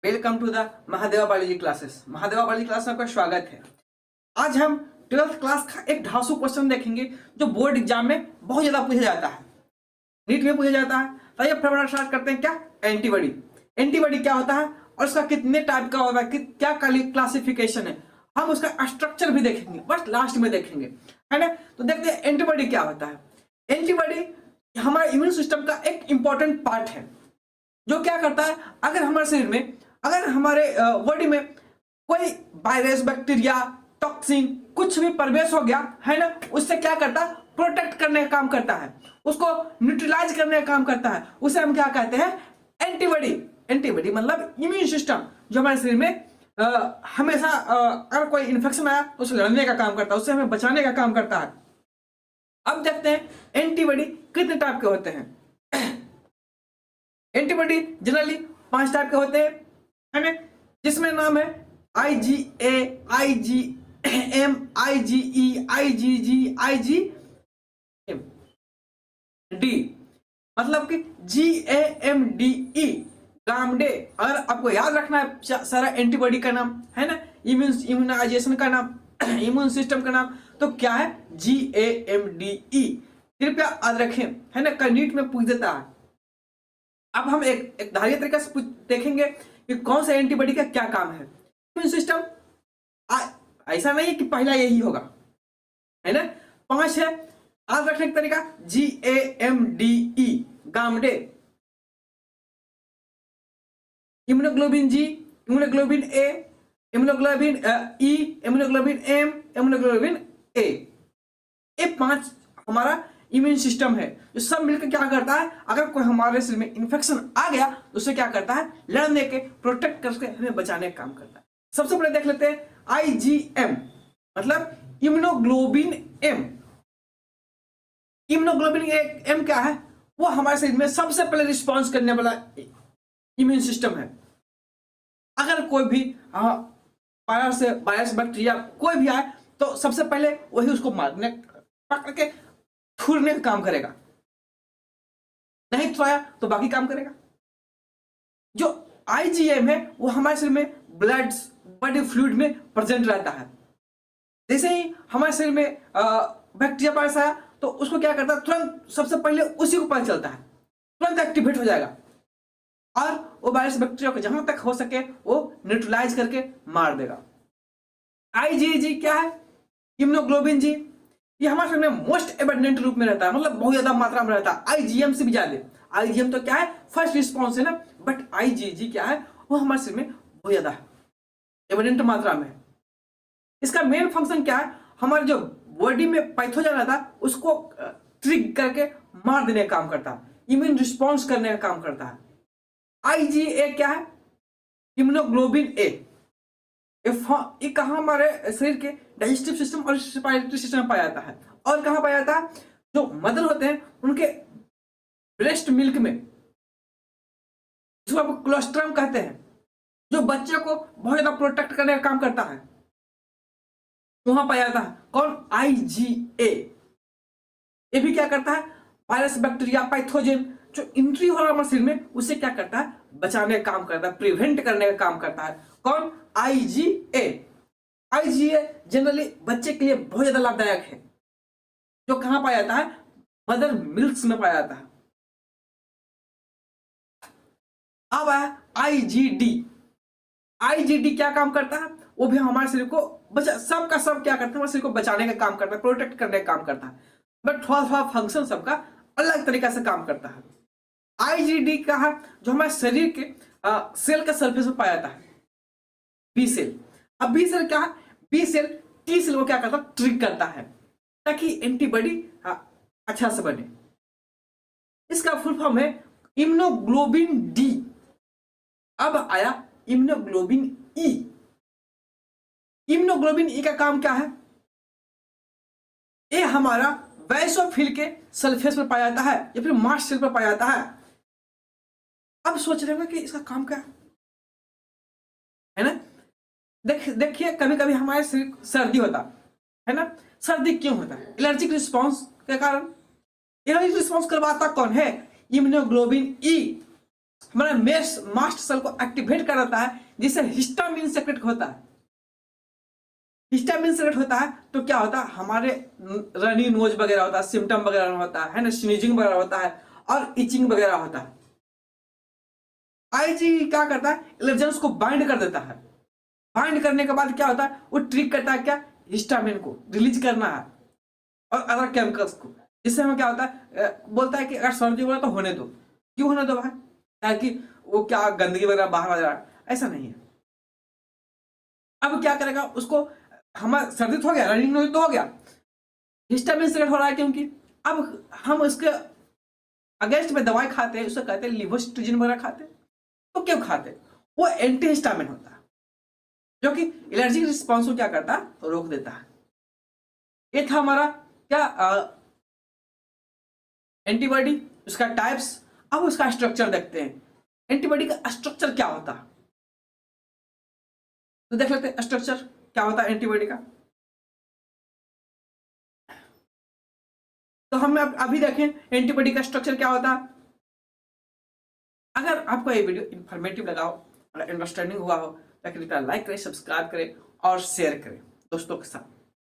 Welcome to the Mahadeva biology classes. Mahadeva biology class में आपका स्वागत है। आज हम 12th क्लास का एक ढांसू क्वेश्चन देखेंगे जो बोर्ड एग्जाम में बहुत ज्यादा पूछा जाता है, नीट में पूछा जाता है। तो ये फटाफट स्टार्ट करते हैं। क्या एंटीबॉडी? एंटीबॉडी क्या होता है और उसका कितने टाइप का होता है, क्या क्लासिफिकेशन है, हम उसका स्ट्रक्चर भी देखेंगे, बस लास्ट में देखेंगे, है ना। तो देखते हैं एंटीबॉडी क्या होता है। एंटीबॉडी हमारे इम्यून सिस्टम का एक इंपॉर्टेंट पार्ट है जो क्या करता है, अगर हमारे शरीर में, अगर हमारे बॉडी में कोई वायरस, बैक्टीरिया, टॉक्सिन कुछ भी प्रवेश हो गया है ना, उससे क्या करता है, प्रोटेक्ट करने का काम करता है, उसको न्यूट्रलाइज करने का काम करता है। उसे हम क्या कहते हैं, एंटीबॉडी। एंटीबॉडी मतलब इम्यून सिस्टम जो हमारे शरीर में हमेशा अगर कोई इन्फेक्शन आया तो उसे लड़ने का काम करता है, उससे हमें बचाने का काम करता है। अब देखते हैं एंटीबॉडी कितने टाइप के होते हैं। एंटीबॉडी जनरली 5 टाइप के होते हैं, है ना, जिसमें नाम है IgA, IgM, IgE, IgG, IgD। मतलब कि GAMDE, गामडे। अगर आपको याद रखना है सारा एंटीबॉडी का नाम, है ना, इम्यूनाइजेशन का नाम, इम्यून सिस्टम का नाम, तो क्या है, GAMDE। कृपया याद रखें, है ना, नीट में पूछ देता है। अब हम एक धारणीय तरीके से देखेंगे कि कौन सा एंटीबॉडी का क्या काम है। इम्यून सिस्टम ऐसा नहीं है कि पहला यही होगा, है ना। 5 है, याद रखने का तरीका GAMDE, गामडे। Immunoglobin G, immunoglobin A, immunoglobin E, immunoglobin M, immunoglobin A। ये 5 हमारा इम्यून सिस्टम है जो सब मिलकर क्या करता है, अगर कोई हमारे शरीर में इन्फेक्शन आ गया तो उसे क्या करता है, लड़ने के, प्रोटेक्ट करके हमें बचाने का काम करता है। सबसे पहले देख लेते हैं IgM, मतलब इम्यूनोग्लोबिन M। इम्यूनोग्लोबिन M क्या है, वो हमारे शरीर में सबसे पहले रिस्पॉन्स करने वाला इम्यून सिस्टम है। अगर कोई भी वायरस, बैक्टीरिया कोई भी आए तो सबसे पहले वही उसको मारने, पकड़ के छूने का काम करेगा, नहीं तो आया तो बाकी काम करेगा। जो IgM है वो हमारे शरीर में बॉडी फ्लूइड में प्रेजेंट रहता है। जैसे ही हमारे शरीर में बैक्टीरिया वायरस आया तो उसको क्या करता है, तुरंत सबसे पहले उसी को पता चलता है, तुरंत एक्टिवेट हो जाएगा और वो वायरस बैक्टीरिया को जहां तक हो सके वो न्यूट्रलाइज करके मार देगा। IgG क्या है, इम्यूनोग्लोबिन G, ये हमारे शरीर में मोस्ट एबंडेंट रूप में रहता है, मतलब बहुत ज्यादा मात्रा में रहता है, IgM से भी ज्यादा। IgM तो क्या है, फर्स्ट रिस्पॉन्स है ना, बट IgG क्या है, वो हमारे शरीर में बहुत ज्यादा है, एबंडेंट मात्रा में है। इसका मेन फंक्शन क्या है, हमारे जो बॉडी में पैथोजन रहता है उसको ट्रिग करके मार देने का काम करता है, इम्यून रिस्पॉन्स करने का काम करता है। IgA क्या है, इम्यूनोग्लोबिन A। ये कहाँ हमारे शरीर के डाइजेस्टिव सिस्टम और रेस्पिरेटरी सिस्टम में पाया जाता है, और कहाँ पाया जाता है, जो मदर होते हैं उनके ब्रेस्ट मिल्क में, जिसको आप कोलोस्ट्रम कहते हैं, जो बच्चे को बहुत ज्यादा प्रोटेक्ट करने का काम करता है, वहां पाया जाता है। कौन, IgA। ये भी क्या करता है, वायरस, बैक्टीरिया, पैथोजन जो एंट्री हो रहा है हमारे शरीर में उसे क्या करता है, बचाने का काम करता है, प्रिवेंट करने का काम करता है। कौन, IgA। IgA जनरली बच्चे के लिए बहुत ज्यादा लाभदायक है, जो कहां पाया जाता है, मदर मिल्क में पाया जाता है। अब आया IgD। IgD क्या काम करता है, वो भी हमारे शरीर को बचा, सबका सब क्या करता है, हमारे शरीर को बचाने का काम करता है, प्रोटेक्ट करने का काम करता है, बट थोड़ा फंक्शन सबका अलग तरीका से काम करता है। IgD का है जो हमारे शरीर के सेल के सरफेस में पाया जाता है, बी सेल। अब बी सेल क्या है, बी सेल टी सेल को क्या करता है, ट्रिक करता है ताकि एंटीबॉडी अच्छा से बने। इसका फुल फॉर्म है इम्यूनोग्लोबिन D। अब आया इम्यूनोग्लोबिन E। इम्यूनोग्लोबिन E का काम क्या है, ये हमारा वैसोफिल के सरफेस पर पाया जाता है या फिर मास्ट सेल पर पाया जाता है। अब सोच रहे हो कि इसका काम क्या है ना। देखिए कभी कभी हमारे शरीर सर्दी होता है ना, सर्दी क्यों होता है, एलर्जिक रिस्पॉन्स के कारण। एलर्जिक रिस्पॉन्स करवाता कौन है, इम्यूनोग्लोबिन E। हमारे मास्ट सेल को एक्टिवेट कर देता है, जिससे हिस्टामिन सेक्रेट होता है। हिस्टामिन सेक्रेट होता है तो क्या होता है, हमारे रनी नोज वगैरह होता है, सिम्टम वगैरह होता है ना, स्नीजिंग वगैरह होता है और इचिंग वगैरह होता है। आईजी क्या करता है, एलर्जेंस को बाइंड कर देता है। बाइंड करने के बाद क्या होता है, वो ट्रिक करता है क्या, हिस्टामिन को रिलीज करना है और अदर केमिकल्स को, जिससे हमें क्या होता है, बोलता है कि अगर सर्दी हो रहा है तो होने दो। क्यों होने दो भाई, ताकि वो क्या गंदगी वगैरह बाहर आ जाए, ऐसा नहीं है। अब क्या करेगा, उसको हमारा सर्दी तो हो गया, रनिंग नोज तो हो गया, हिस्टामिन सेक्रेट हो रहा है क्योंकि अब हम उसके अगेंस्ट में दवाई खाते हैं, उसको कहते हैं लिवोस्ट्रिजिन वगैरह खाते हैं। तो क्यों खाते हैं, वो एंटी हिस्टामिन होता है जो कि एलर्जिक रिस्पॉन्स को क्या करता है, तो रोक देता है। ये था हमारा क्या एंटीबॉडी, उसका टाइप्स। अब उसका स्ट्रक्चर देखते हैं, एंटीबॉडी का स्ट्रक्चर क्या होता है, तो देख लेते हैं स्ट्रक्चर क्या होता है एंटीबॉडी का। तो हम अभी देखें एंटीबॉडी का स्ट्रक्चर क्या होता है। अगर आपको ये वीडियो इंफॉर्मेटिव लगा हो और अंडरस्टैंडिंग हुआ हो तो कृपया लाइक करें, सब्सक्राइब करें और शेयर करें दोस्तों के साथ।